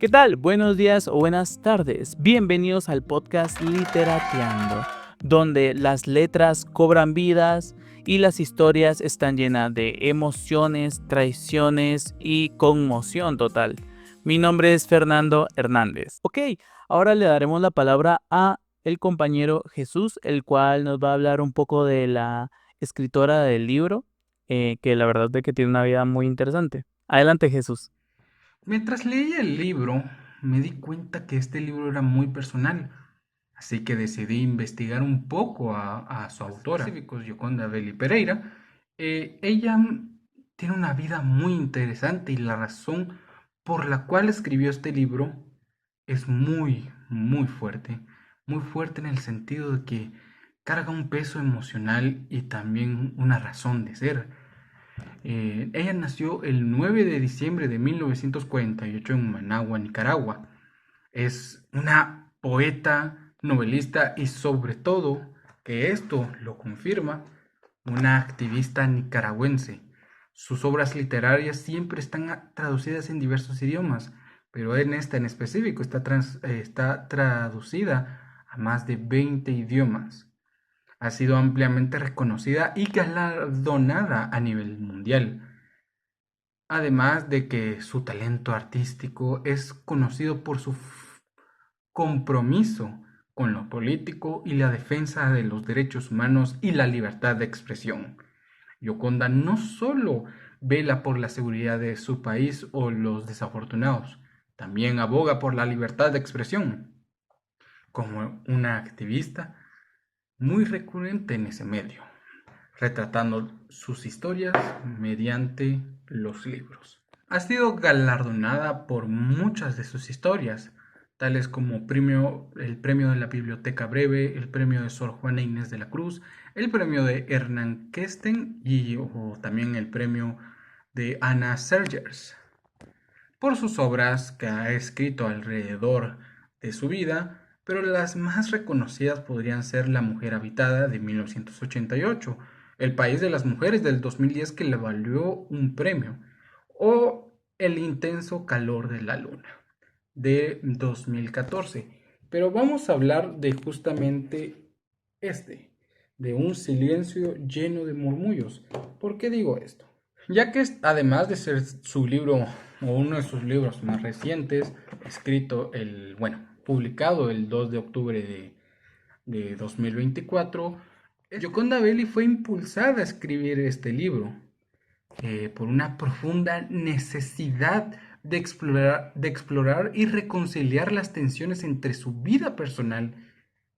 ¿Qué tal? Buenos días o buenas tardes. Bienvenidos al podcast Literateando, donde las letras cobran vidas y las historias están llenas de emociones, traiciones y conmoción total. Mi nombre es Fernando Hernández. Ok, ahora le daremos la palabra a el compañero Jesús, el cual nos va a hablar un poco de la escritora del libro, que la verdad es que tiene una vida muy interesante. Adelante, Jesús. Mientras leía el libro, me di cuenta que este libro era muy personal, así que decidí investigar un poco a su autora, específicos Yoconda Belli Pereira. Ella tiene una vida muy interesante y la razón por la cual escribió este libro es muy fuerte en el sentido de que carga un peso emocional y también una razón de ser. Ella nació el 9 de diciembre de 1948 en Managua, Nicaragua. Es una poeta, novelista y sobre todo, que esto lo confirma, una activista nicaragüense. Sus obras literarias siempre están traducidas en diversos idiomas, pero en esta en específico está traducida a más de 20 idiomas. Ha sido ampliamente reconocida y galardonada a nivel mundial. Además de que su talento artístico es conocido por su compromiso con lo político y la defensa de los derechos humanos y la libertad de expresión. Yoconda no solo vela por la seguridad de su país o los desafortunados, también aboga por la libertad de expresión, como una activista muy recurrente en ese medio, retratando sus historias mediante los libros. Ha sido galardonada por muchas de sus historias, tales como el premio de la Biblioteca Breve, el premio de Sor Juana Inés de la Cruz, el premio de Hernán Kesten o también el premio de Ana Sergers. Por sus obras que ha escrito alrededor de su vida, pero las más reconocidas podrían ser La mujer habitada de 1988, El país de las mujeres del 2010 que le valió un premio, o El intenso calor de la luna de 2014. Pero vamos a hablar de justamente de un silencio lleno de murmullos. ¿Por qué digo esto? Ya que además de ser su libro o uno de sus libros más recientes, publicado el 2 de octubre de 2024, Yoconda Belli fue impulsada a escribir este libro por una profunda necesidad de explorar y reconciliar las tensiones entre su vida personal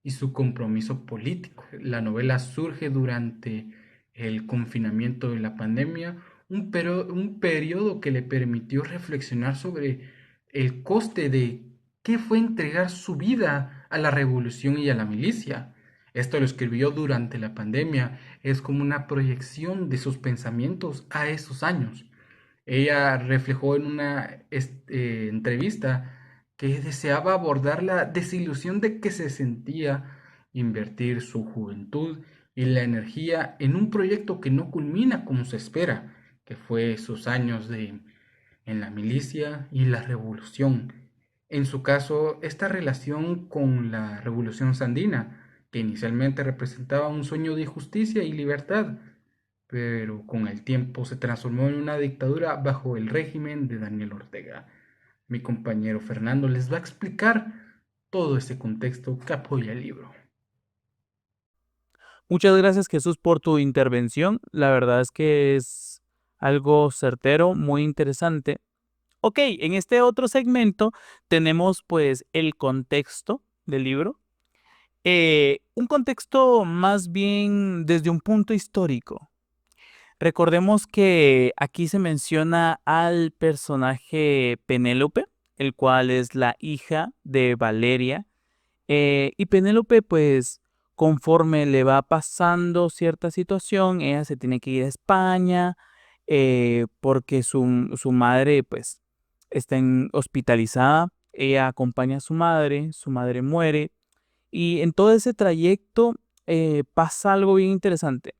y su compromiso político. La novela surge durante el confinamiento de la pandemia, un periodo que le permitió reflexionar sobre el coste de qué fue entregar su vida a la revolución y a la milicia. Esto lo escribió durante la pandemia, es como una proyección de sus pensamientos a esos años. Ella reflejó en una entrevista que deseaba abordar la desilusión de que se sentía invertir su juventud y la energía en un proyecto que no culmina como se espera, que fue sus años en la milicia y la revolución. En su caso, esta relación con la revolución sandina, que inicialmente representaba un sueño de justicia y libertad, pero con el tiempo se transformó en una dictadura bajo el régimen de Daniel Ortega. Mi compañero Fernando les va a explicar todo ese contexto que apoya el libro. Muchas gracias, Jesús, por tu intervención. La verdad es que es algo certero, muy interesante. Ok, en este otro segmento tenemos pues el contexto del libro. Un contexto más bien desde un punto histórico. Recordemos que aquí se menciona al personaje Penélope, el cual es la hija de Valeria. Y Penélope, pues, conforme le va pasando cierta situación, ella se tiene que ir a España porque su madre, pues, está hospitalizada. Ella acompaña a su madre muere. Y en todo ese trayecto pasa algo bien interesante.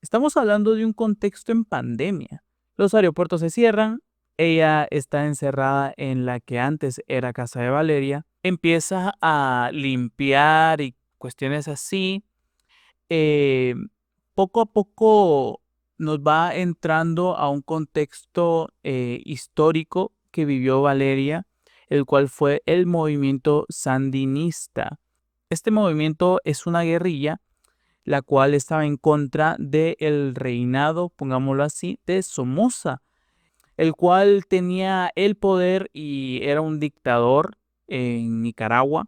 Estamos hablando de un contexto en pandemia. Los aeropuertos se cierran, ella está encerrada en la que antes era casa de Valeria, empieza a limpiar y cuestiones así. eh, Poco a poco nos va entrando a un contexto histórico que vivió Valeria, el cual fue el movimiento sandinista. Este movimiento es una guerrilla la cual estaba en contra del reinado, pongámoslo así, de Somoza, el cual tenía el poder y era un dictador en Nicaragua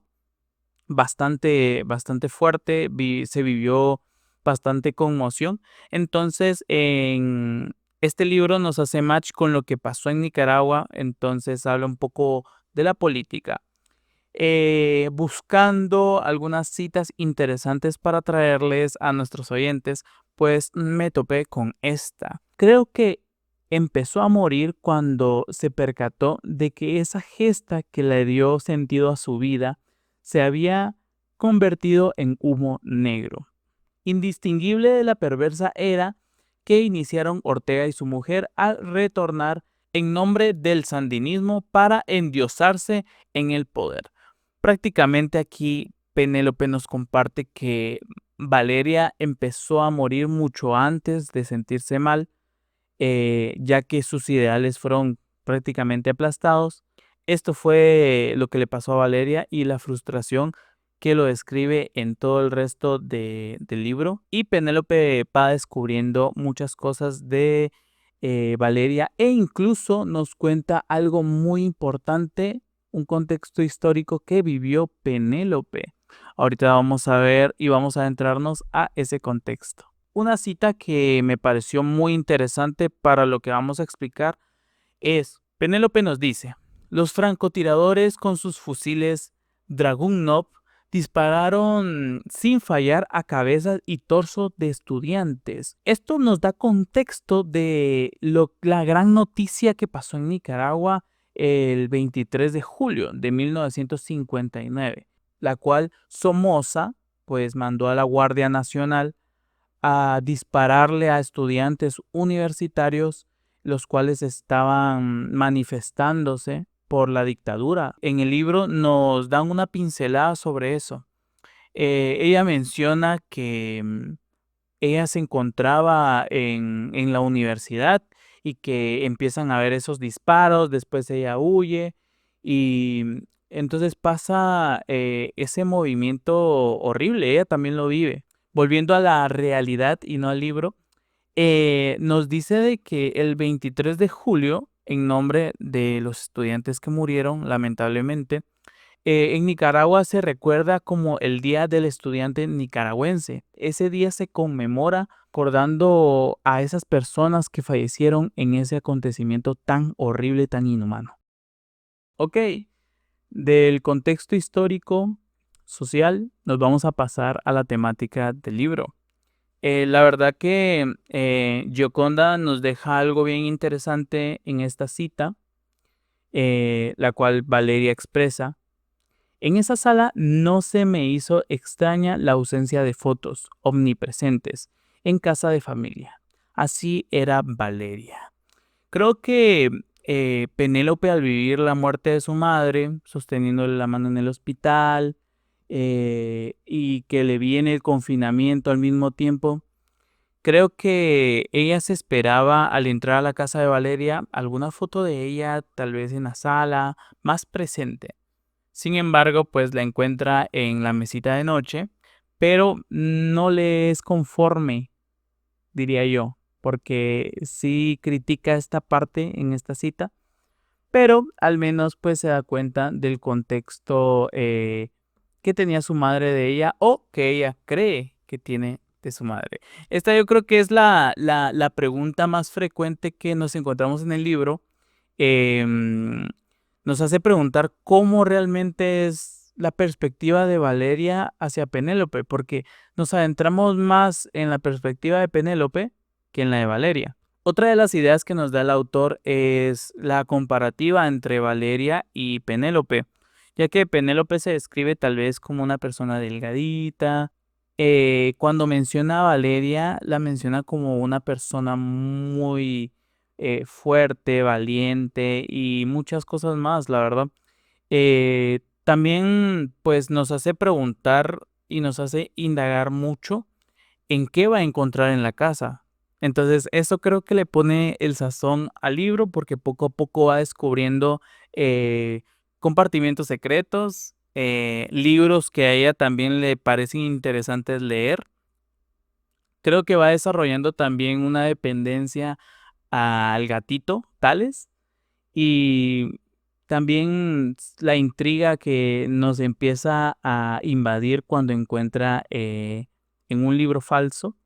bastante fuerte, se vivió bastante conmoción. Entonces, en este libro nos hace match con lo que pasó en Nicaragua, entonces habla un poco de la política. Buscando algunas citas interesantes para traerles a nuestros oyentes, pues me topé con esta. Creo que empezó a morir cuando se percató de que esa gesta que le dio sentido a su vida se había convertido en humo negro, indistinguible de la perversa era que iniciaron Ortega y su mujer al retornar en nombre del sandinismo para endiosarse en el poder. Prácticamente aquí Penélope nos comparte que Valeria empezó a morir mucho antes de sentirse mal, ya que sus ideales fueron prácticamente aplastados. Esto fue lo que le pasó a Valeria y la frustración que lo describe en todo el resto del libro. Y Penélope va descubriendo muchas cosas de Valeria e incluso nos cuenta algo muy importante, un contexto histórico que vivió Penélope. Ahorita vamos a ver y vamos a adentrarnos a ese contexto. Una cita que me pareció muy interesante para lo que vamos a explicar es, Penélope nos dice, los francotiradores con sus fusiles Dragunov dispararon sin fallar a cabezas y torso de estudiantes. Esto nos da contexto de la gran noticia que pasó en Nicaragua el 23 de julio de 1959, la cual Somoza pues mandó a la Guardia Nacional a dispararle a estudiantes universitarios, los cuales estaban manifestándose por la dictadura. En el libro nos dan una pincelada sobre eso. Ella menciona que ella se encontraba en la universidad y que empiezan a ver esos disparos, después ella huye y entonces pasa ese movimiento horrible, ella también lo vive. Volviendo a la realidad y no al libro, nos dice de que el 23 de julio, en nombre de los estudiantes que murieron, lamentablemente, en Nicaragua se recuerda como el Día del Estudiante Nicaragüense. Ese día se conmemora recordando a esas personas que fallecieron en ese acontecimiento tan horrible, tan inhumano. Ok, del contexto histórico, social, nos vamos a pasar a la temática del libro. La verdad que Gioconda nos deja algo bien interesante en esta cita, la cual Valeria expresa. En esa sala no se me hizo extraña la ausencia de fotos omnipresentes en casa de familia. Así era Valeria. Creo que Penélope al vivir la muerte de su madre, sosteniéndole la mano en el hospital, y que le viene el confinamiento al mismo tiempo, creo que ella se esperaba al entrar a la casa de Valeria alguna foto de ella, tal vez en la sala, más presente. Sin embargo, pues la encuentra en la mesita de noche, pero no le es conforme, diría yo, porque sí critica esta parte en esta cita, pero al menos pues se da cuenta del contexto que tenía su madre de ella o que ella cree que tiene de su madre. Esta yo creo que es la pregunta más frecuente que nos encontramos en el libro. Em, Nos hace preguntar cómo realmente es la perspectiva de Valeria hacia Penélope, porque nos adentramos más en la perspectiva de Penélope que en la de Valeria. Otra de las ideas que nos da el autor es la comparativa entre Valeria y Penélope, ya que Penélope se describe tal vez como una persona delgadita. Cuando menciona a Valeria, la menciona como una persona muy fuerte, valiente y muchas cosas más, la verdad. También pues nos hace preguntar y nos hace indagar mucho en qué va a encontrar en la casa. Entonces, eso creo que le pone el sazón al libro porque poco a poco va descubriendo eh, compartimientos secretos, libros que a ella también le parecen interesantes leer. Creo que va desarrollando también una dependencia al gatito, Tales, y también la intriga que nos empieza a invadir cuando encuentra en un libro falso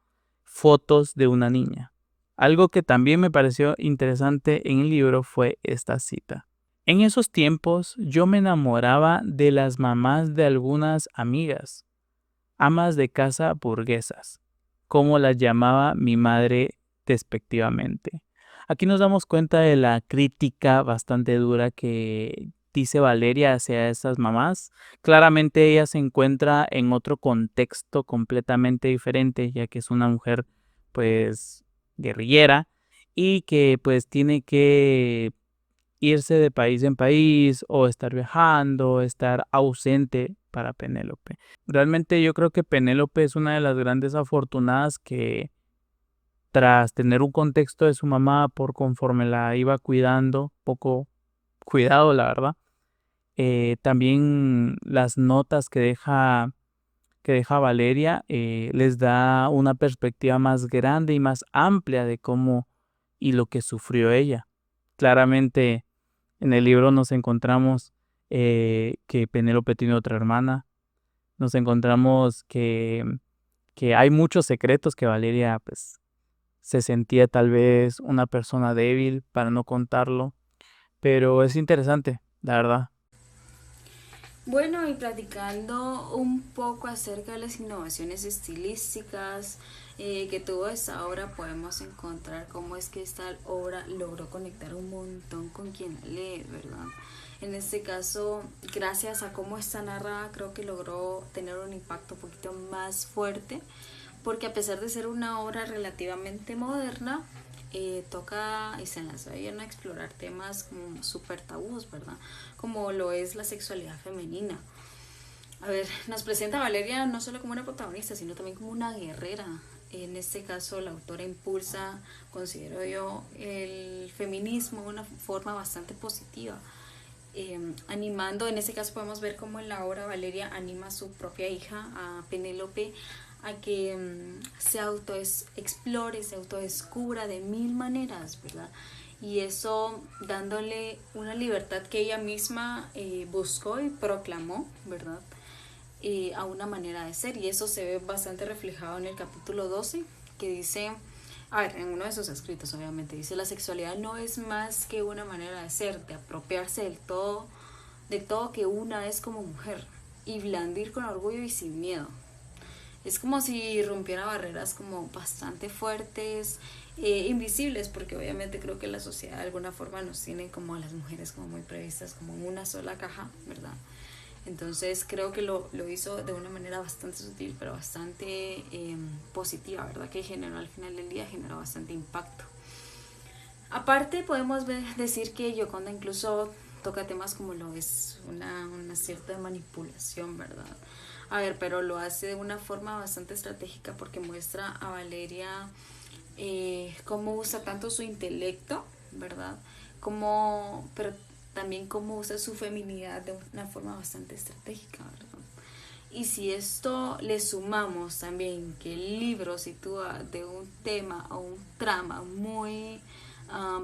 fotos de una niña. Algo que también me pareció interesante en el libro fue esta cita. En esos tiempos yo me enamoraba de las mamás de algunas amigas, amas de casa burguesas, como las llamaba mi madre despectivamente. Aquí nos damos cuenta de la crítica bastante dura que dice Valeria hacia estas mamás. Claramente ella se encuentra en otro contexto completamente diferente, ya que es una mujer pues guerrillera y que pues tiene que irse de país en país o estar viajando, estar ausente para Penélope. Realmente yo creo que Penélope es una de las grandes afortunadas que tras tener un contexto de su mamá por conforme la iba cuidando, poco cuidado la verdad, también las notas que deja Valeria les da una perspectiva más grande y más amplia de cómo y lo que sufrió ella. Claramente en el libro nos encontramos que Penélope tiene otra hermana, nos encontramos que hay muchos secretos que Valeria pues se sentía tal vez una persona débil para no contarlo, pero es interesante, la verdad. Bueno, y platicando un poco acerca de las innovaciones estilísticas que tuvo esta obra, podemos encontrar cómo es que esta obra logró conectar un montón con quien la lee, ¿verdad? En este caso, gracias a cómo está narrada, creo que logró tener un impacto un poquito más fuerte, porque a pesar de ser una obra relativamente moderna, toca y se lanza bien a explorar temas como súper tabús, ¿verdad? Como lo es la sexualidad femenina. A ver, nos presenta a Valeria no solo como una protagonista, sino también como una guerrera. En este caso, la autora impulsa, considero yo, el feminismo de una forma bastante positiva. Animando, en este caso podemos ver cómo en la obra Valeria anima a su propia hija, a Penélope, a que se autoexplore, se autodescubra de mil maneras, ¿verdad? Y eso dándole una libertad que ella misma buscó y proclamó, ¿verdad? A una manera de ser. Y eso se ve bastante reflejado en el capítulo 12, que dice, a ver, en uno de sus escritos obviamente, dice, la sexualidad no es más que una manera de ser, de apropiarse de todo que una es como mujer, y blandir con orgullo y sin miedo. Es como si rompiera barreras como bastante fuertes, invisibles, porque obviamente creo que la sociedad de alguna forma nos tiene como a las mujeres como muy previstas, como en una sola caja, ¿verdad? Entonces creo que lo hizo de una manera bastante sutil, pero bastante positiva, ¿verdad? Que generó al final del día, generó bastante impacto. Aparte podemos decir que Yoconda incluso toca temas como lo es una cierta manipulación, ¿verdad? A ver, pero lo hace de una forma bastante estratégica porque muestra a Valeria cómo usa tanto su intelecto, ¿verdad? Pero también cómo usa su feminidad de una forma bastante estratégica, ¿verdad? Y si esto le sumamos también que el libro sitúa de un tema o un trama muy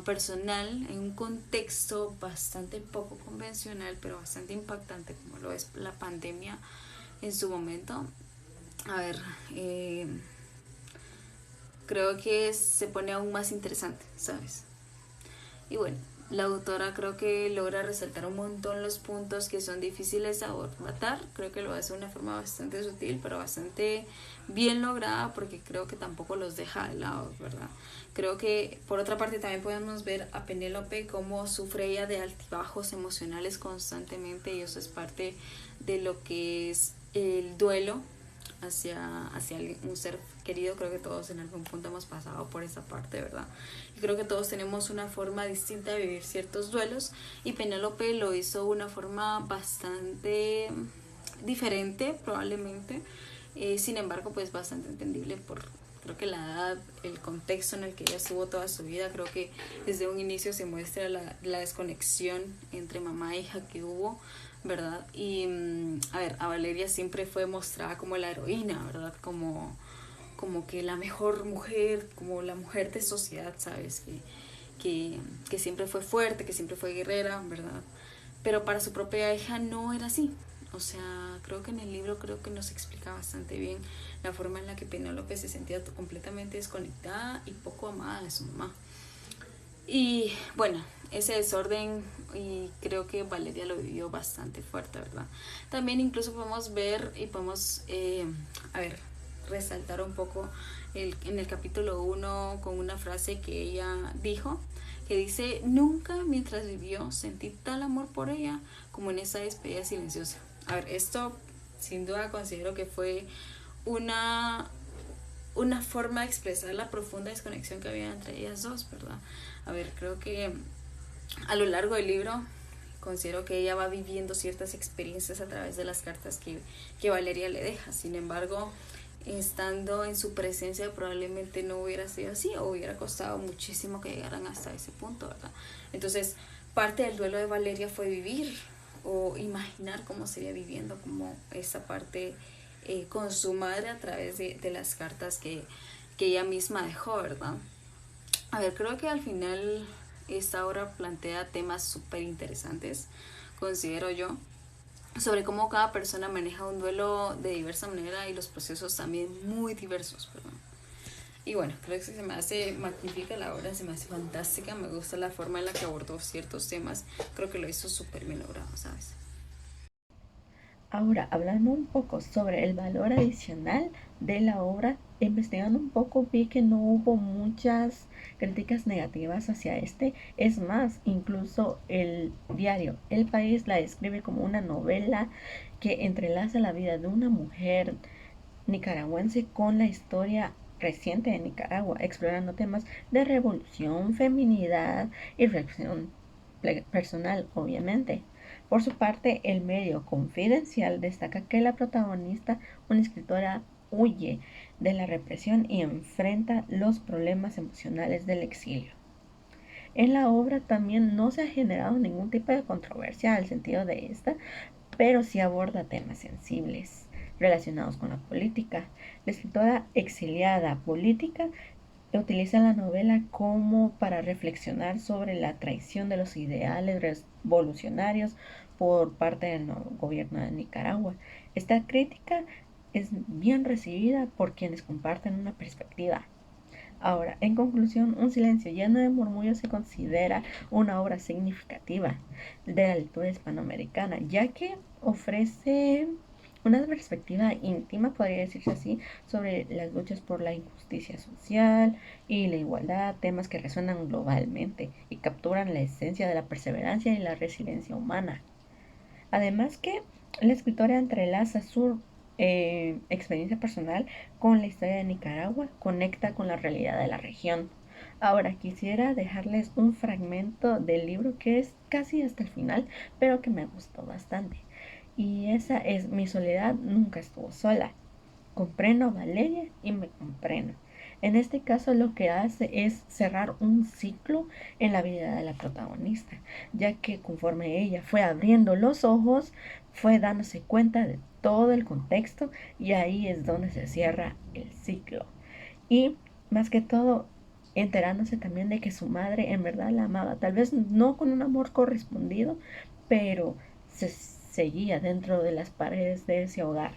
personal en un contexto bastante poco convencional, pero bastante impactante, como lo es la pandemia en su momento, a ver, creo que se pone aún más interesante, ¿sabes? Y bueno, la autora creo que logra resaltar un montón los puntos que son difíciles de abordar. Creo que lo hace de una forma bastante sutil, pero bastante bien lograda, porque creo que tampoco los deja de lado, ¿verdad? Creo que por otra parte también podemos ver a Penélope cómo sufre ella de altibajos emocionales constantemente, y eso es parte de lo que es el duelo hacia un ser querido. Creo que todos en algún punto hemos pasado por esa parte, ¿verdad? Y creo que todos tenemos una forma distinta de vivir ciertos duelos, y Penélope lo hizo de una forma bastante diferente probablemente, sin embargo pues bastante entendible por, creo que la edad, el contexto en el que ella estuvo toda su vida. Creo que desde un inicio se muestra la desconexión entre mamá e hija que hubo, ¿verdad? Y a ver, a Valeria siempre fue mostrada como la heroína, ¿verdad? Como que la mejor mujer, como la mujer de sociedad, ¿sabes? Que siempre fue fuerte, que siempre fue guerrera, ¿verdad? Pero para su propia hija no era así. O sea, creo que en el libro creo que nos explica bastante bien la forma en la que Penélope se sentía completamente desconectada y poco amada de su mamá. Y bueno, ese desorden, y creo que Valeria lo vivió bastante fuerte, ¿verdad? También incluso podemos ver y podemos, a ver, resaltar un poco en el capítulo 1 con una frase que ella dijo, que dice: nunca mientras vivió sentí tal amor por ella como en esa despedida silenciosa. A ver, esto sin duda considero que fue una, una forma de expresar la profunda desconexión que había entre ellas dos, ¿verdad? A ver, creo que a lo largo del libro considero que ella va viviendo ciertas experiencias a través de las cartas que Valeria le deja. Sin embargo, estando en su presencia probablemente no hubiera sido así, o hubiera costado muchísimo que llegaran hasta ese punto, ¿verdad? Entonces, parte del duelo de Valeria fue vivir o imaginar cómo sería viviendo como esa parte con su madre a través de las cartas que ella misma dejó, ¿verdad? A ver, creo que al final esta obra plantea temas súper interesantes, considero yo, sobre cómo cada persona maneja un duelo de diversa manera y los procesos también muy diversos, perdón. Y bueno, creo que se me hace magnífica la obra, se me hace fantástica, me gusta la forma en la que abordó ciertos temas, creo que lo hizo súper bien logrado, ¿sabes? Ahora, hablando un poco sobre el valor adicional de la obra, investigando un poco vi que no hubo muchas críticas negativas hacia este. Es más, incluso el diario El País la describe como una novela que entrelaza la vida de una mujer nicaragüense con la historia reciente de Nicaragua, explorando temas de revolución, feminidad y reflexión personal, obviamente. Por su parte, el medio Confidencial destaca que la protagonista, una escritora, huye de la represión y enfrenta los problemas emocionales del exilio. En la obra también no se ha generado ningún tipo de controversia al sentido de esta, pero sí aborda temas sensibles relacionados con la política. La escritora exiliada política utiliza la novela como para reflexionar sobre la traición de los ideales revolucionarios por parte del gobierno de Nicaragua. Esta crítica es bien recibida por quienes comparten una perspectiva. Ahora, en conclusión, Un silencio lleno de murmullos se considera una obra significativa de la lectura hispanoamericana, ya que ofrece una perspectiva íntima, podría decirse así, sobre las luchas por la injusticia social y la igualdad, temas que resuenan globalmente y capturan la esencia de la perseverancia y la resiliencia humana. Además que la escritora entrelaza su experiencia personal con la historia de Nicaragua, conecta con la realidad de la región. Ahora quisiera dejarles un fragmento del libro que es casi hasta el final, pero que me gustó bastante. Y esa es: mi soledad nunca estuvo sola. Comprendo a Valeria y me comprendo. En este caso lo que hace es cerrar un ciclo en la vida de la protagonista, ya que conforme ella fue abriendo los ojos, fue dándose cuenta de todo el contexto y ahí es donde se cierra el ciclo. Y más que todo, enterándose también de que su madre en verdad la amaba, tal vez no con un amor correspondido, pero se seguía dentro de las paredes de ese hogar.